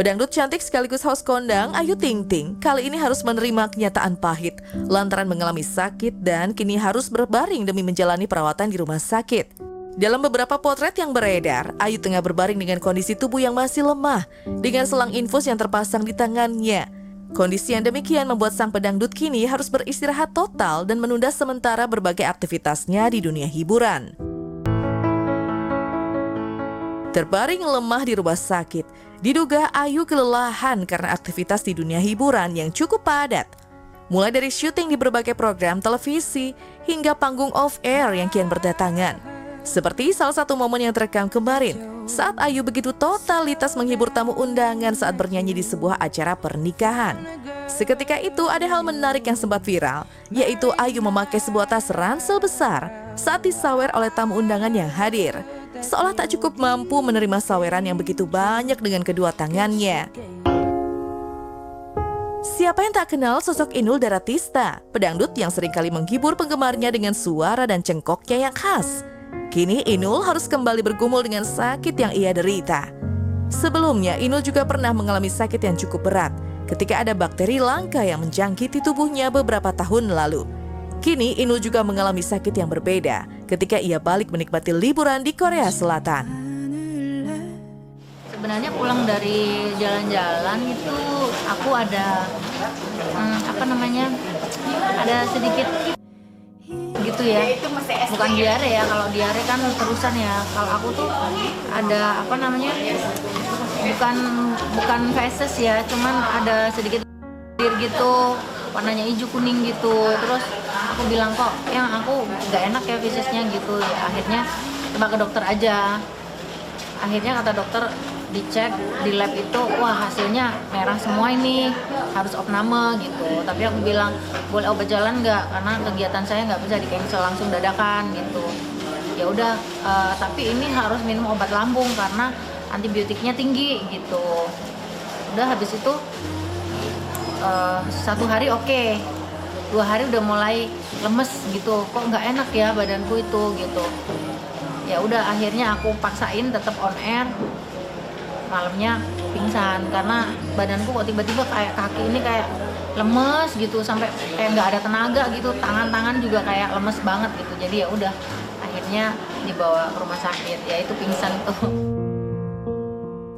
Pedangdut cantik sekaligus host kondang Ayu Ting Ting kali ini harus menerima kenyataan pahit lantaran mengalami sakit dan kini harus berbaring demi menjalani perawatan di rumah sakit. Dalam beberapa potret yang beredar, Ayu tengah berbaring dengan kondisi tubuh yang masih lemah dengan selang infus yang terpasang di tangannya. Kondisi yang demikian membuat sang pedangdut kini harus beristirahat total dan menunda sementara berbagai aktivitasnya di dunia hiburan. Terbaring lemah di rumah sakit, diduga Ayu kelelahan karena aktivitas di dunia hiburan yang cukup padat. Mulai dari syuting di berbagai program televisi hingga panggung off-air yang kian berdatangan. Seperti salah satu momen yang terekam kemarin, saat Ayu begitu totalitas menghibur tamu undangan saat bernyanyi di sebuah acara pernikahan. Seketika itu ada hal menarik yang sempat viral, yaitu Ayu memakai sebuah tas ransel besar saat disawer oleh tamu undangan yang hadir. Seolah tak cukup mampu menerima saweran yang begitu banyak dengan kedua tangannya. Siapa yang tak kenal sosok Inul Daratista, pedangdut yang seringkali menghibur penggemarnya dengan suara dan cengkoknya yang khas. Kini Inul harus kembali bergumul dengan sakit yang ia derita. Sebelumnya, Inul juga pernah mengalami sakit yang cukup berat ketika ada bakteri langka yang menjangkiti tubuhnya beberapa tahun lalu. Kini Inul juga mengalami sakit yang berbeda ketika ia balik menikmati liburan di Korea Selatan. Sebenarnya pulang dari jalan-jalan itu aku ada ada sedikit gitu ya, bukan diare ya. Kalau diare kan terusan ya. Kalau aku tuh ada bukan feses ya, cuman ada sedikit gitu, warnanya hijau kuning gitu. Terus aku bilang, kok yang aku nggak enak ya fesesnya gitu ya. Akhirnya coba ke dokter aja. Akhirnya kata dokter, dicek di lab itu, wah hasilnya merah semua ini, harus opname gitu. Tapi aku bilang, boleh obat jalan nggak? Karena kegiatan saya nggak bisa di-cancel langsung dadakan gitu. Ya udah, tapi ini harus minum obat lambung karena antibiotiknya tinggi gitu. Udah habis itu 1 hari oke. 2 hari udah mulai lemes gitu, kok nggak enak ya badanku itu gitu. Ya udah akhirnya aku paksain tetap on air. Malamnya pingsan karena badanku kok tiba-tiba kayak kaki ini kayak lemes gitu, sampai kayak nggak ada tenaga gitu, tangan-tangan juga kayak lemes banget gitu. Jadi ya udah akhirnya dibawa ke rumah sakit, ya itu pingsan tuh.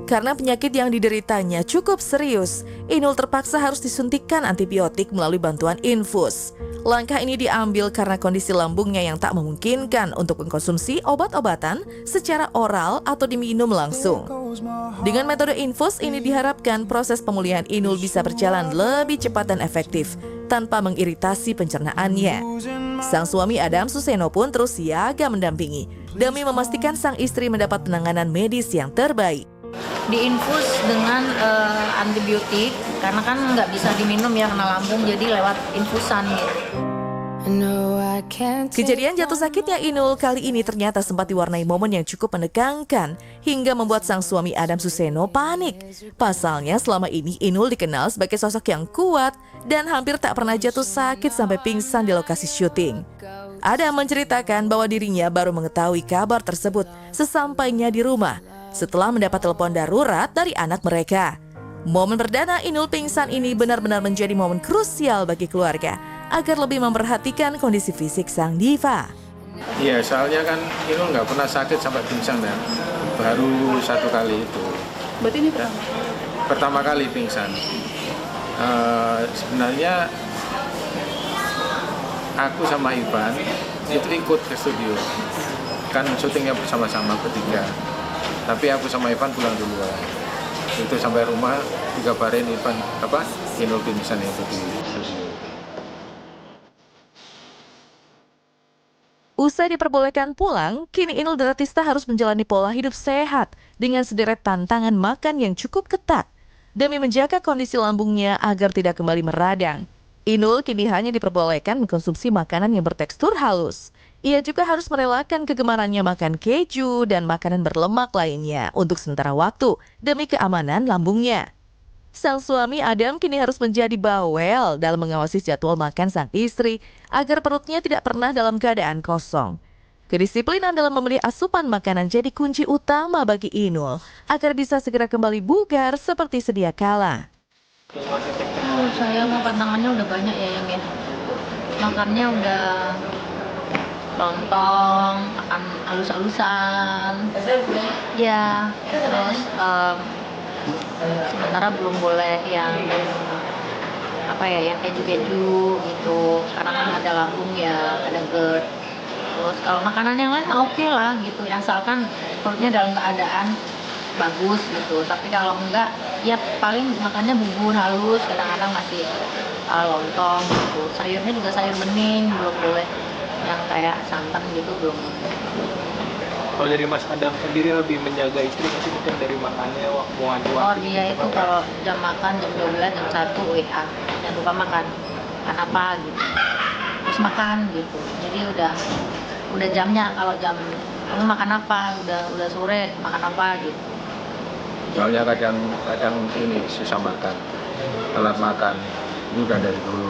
Karena penyakit yang dideritanya cukup serius, Inul terpaksa harus disuntikkan antibiotik melalui bantuan infus. Langkah ini diambil karena kondisi lambungnya yang tak memungkinkan untuk mengkonsumsi obat-obatan secara oral atau diminum langsung. Dengan metode infus ini diharapkan proses pemulihan Inul bisa berjalan lebih cepat dan efektif tanpa mengiritasi pencernaannya. Sang suami Adam Suseno pun terus siaga mendampingi demi memastikan sang istri mendapat penanganan medis yang terbaik. Diinfus dengan antibiotik karena kan nggak bisa diminum ya kena lambung, jadi lewat infusan gitu. Kejadian jatuh sakitnya Inul kali ini ternyata sempat diwarnai momen yang cukup menegangkan hingga membuat sang suami Adam Suseno panik. Pasalnya selama ini Inul dikenal sebagai sosok yang kuat dan hampir tak pernah jatuh sakit sampai pingsan di lokasi syuting. Adam menceritakan bahwa dirinya baru mengetahui kabar tersebut sesampainya di rumah setelah mendapat telepon darurat dari anak mereka. Momen perdana Inul pingsan ini benar-benar menjadi momen krusial bagi keluarga agar lebih memperhatikan kondisi fisik sang diva. Iya, soalnya kan Inul nggak pernah sakit sampai pingsan ya. Baru 1 kali itu. Berarti ini pertama kali pingsan. Sebenarnya aku sama Ivan itu ikut ke studio. Kan syutingnya bersama-sama bertiga. Tapi aku sama Ivan pulang duluan. Itu sampai rumah dikabarin Inul pingsan itu di studio. Usai diperbolehkan pulang, kini Inul Daratista harus menjalani pola hidup sehat dengan sederet tantangan makan yang cukup ketat demi menjaga kondisi lambungnya agar tidak kembali meradang. Inul kini hanya diperbolehkan mengkonsumsi makanan yang bertekstur halus. Ia juga harus merelakan kegemarannya makan keju dan makanan berlemak lainnya untuk sementara waktu demi keamanan lambungnya. Sang suami Adam kini harus menjadi bawel dalam mengawasi jadwal makan sang istri agar perutnya tidak pernah dalam keadaan kosong. Kedisiplinan dalam memilih asupan makanan jadi kunci utama bagi Inul agar bisa segera kembali bugar seperti sedia kala. Saya mah pantangannya udah banyak ya yang ini. Makannya udah lontong, makan halus-halusan. Ya, terus sementara belum boleh yang yang keju-keju gitu. Karena kan ada lambung ya, ada GERD. Terus kalau makanan yang lain oke lah gitu, asalkan perutnya dalam keadaan bagus gitu. Tapi kalau enggak, ya paling makannya bubur halus, kadang-kadang masih lontong gitu. Sayurnya juga sayur bening, belum boleh yang kayak santan gitu, belum. Kalau dari Mas Adam sendiri lebih menjaga istri masih mungkin dari makannya waktu Oh dia itu kalau jam makan jam 12, jam 1 WA, jangan lupa makan apa gitu, terus makan gitu. Jadi udah jamnya, kalau jam kamu makan apa, udah sore makan apa gitu. Soalnya kadang ini susah makan, telat makan, ini udah dari dulu,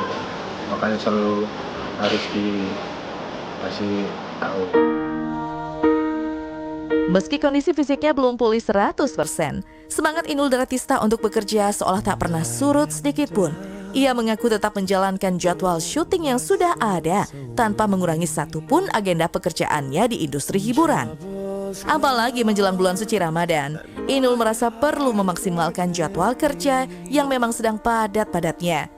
makanya selalu harus dikasih tahu. Meski kondisi fisiknya belum pulih 100%, semangat Inul Daratista untuk bekerja seolah tak pernah surut sedikit pun. Ia mengaku tetap menjalankan jadwal syuting yang sudah ada tanpa mengurangi satupun agenda pekerjaannya di industri hiburan. Apalagi menjelang bulan suci Ramadan, Inul merasa perlu memaksimalkan jadwal kerja yang memang sedang padat-padatnya.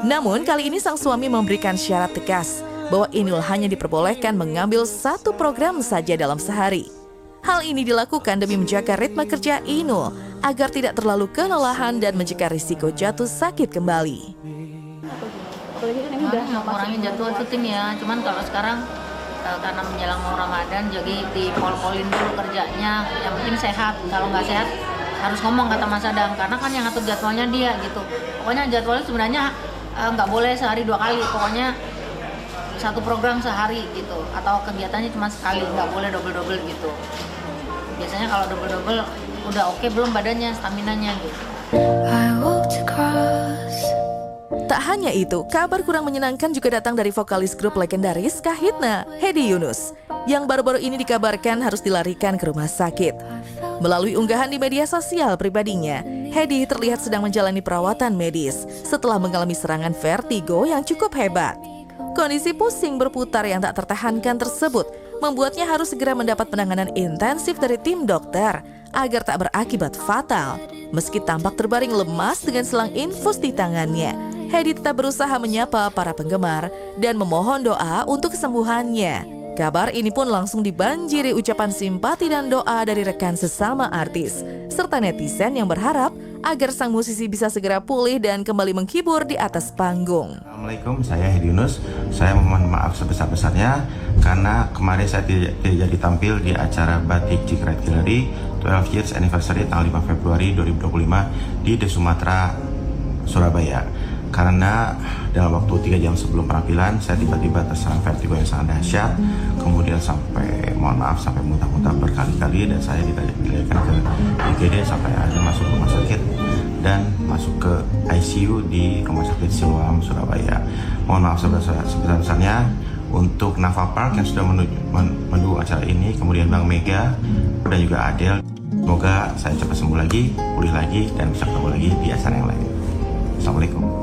Namun kali ini sang suami memberikan syarat tegas bahwa Inul hanya diperbolehkan mengambil 1 program saja dalam sehari. Hal ini dilakukan demi menjaga ritme kerja Inul agar tidak terlalu kelelahan dan mencegah risiko jatuh sakit kembali. Apalagi kan ini udah ngurangin jadwal syuting ya. Cuman kalau sekarang karena menjelang mau Ramadan, jadi dipol-polin dulu kerjanya. Yang penting sehat. Kalau nggak sehat harus ngomong, kata Mas Adam. Karena kan yang ngatur jadwalnya dia gitu. Pokoknya jadwalnya sebenarnya nggak boleh sehari 2 kali. Pokoknya 1 program sehari gitu. Atau kegiatannya cuma sekali, nggak boleh double-double gitu. Biasanya kalau double-double udah oke belum badannya, staminanya gitu. Tak hanya itu, kabar kurang menyenangkan juga datang dari vokalis grup legendaris Kahitna, Hedi Yunus, yang baru-baru ini dikabarkan harus dilarikan ke rumah sakit. Melalui unggahan di media sosial pribadinya, Hedi terlihat sedang menjalani perawatan medis setelah mengalami serangan vertigo yang cukup hebat. Kondisi pusing berputar yang tak tertahankan tersebut membuatnya harus segera mendapat penanganan intensif dari tim dokter agar tak berakibat fatal. Meski tampak terbaring lemas dengan selang infus di tangannya, Hedi tetap berusaha menyapa para penggemar dan memohon doa untuk kesembuhannya. Kabar ini pun langsung dibanjiri ucapan simpati dan doa dari rekan sesama artis, serta netizen yang berharap agar sang musisi bisa segera pulih dan kembali menghibur di atas panggung. Assalamualaikum, saya Hedi Yunus. Saya mohon maaf sebesar-besarnya karena kemarin saya tidak jadi tampil di acara Batik Cikret Gallery 12 Years Anniversary tanggal 5 Februari 2025 di The Sumatera, Surabaya. Karena dalam waktu 3 jam sebelum penampilan saya tiba-tiba terserang vertigo yang sangat dahsyat, kemudian sampai muntah-muntah berkali-kali dan saya dilarikan ke IGD sampai akhirnya masuk rumah sakit dan masuk ke ICU di Rumah Sakit Siloam, Surabaya. Mohon maaf sebesar-besarnya untuk Nafa Park yang sudah mendukung acara ini, kemudian Bang Mega dan juga Adele. Semoga saya cepat sembuh lagi, pulih lagi dan bisa ketemu lagi di acara yang lain. Assalamualaikum.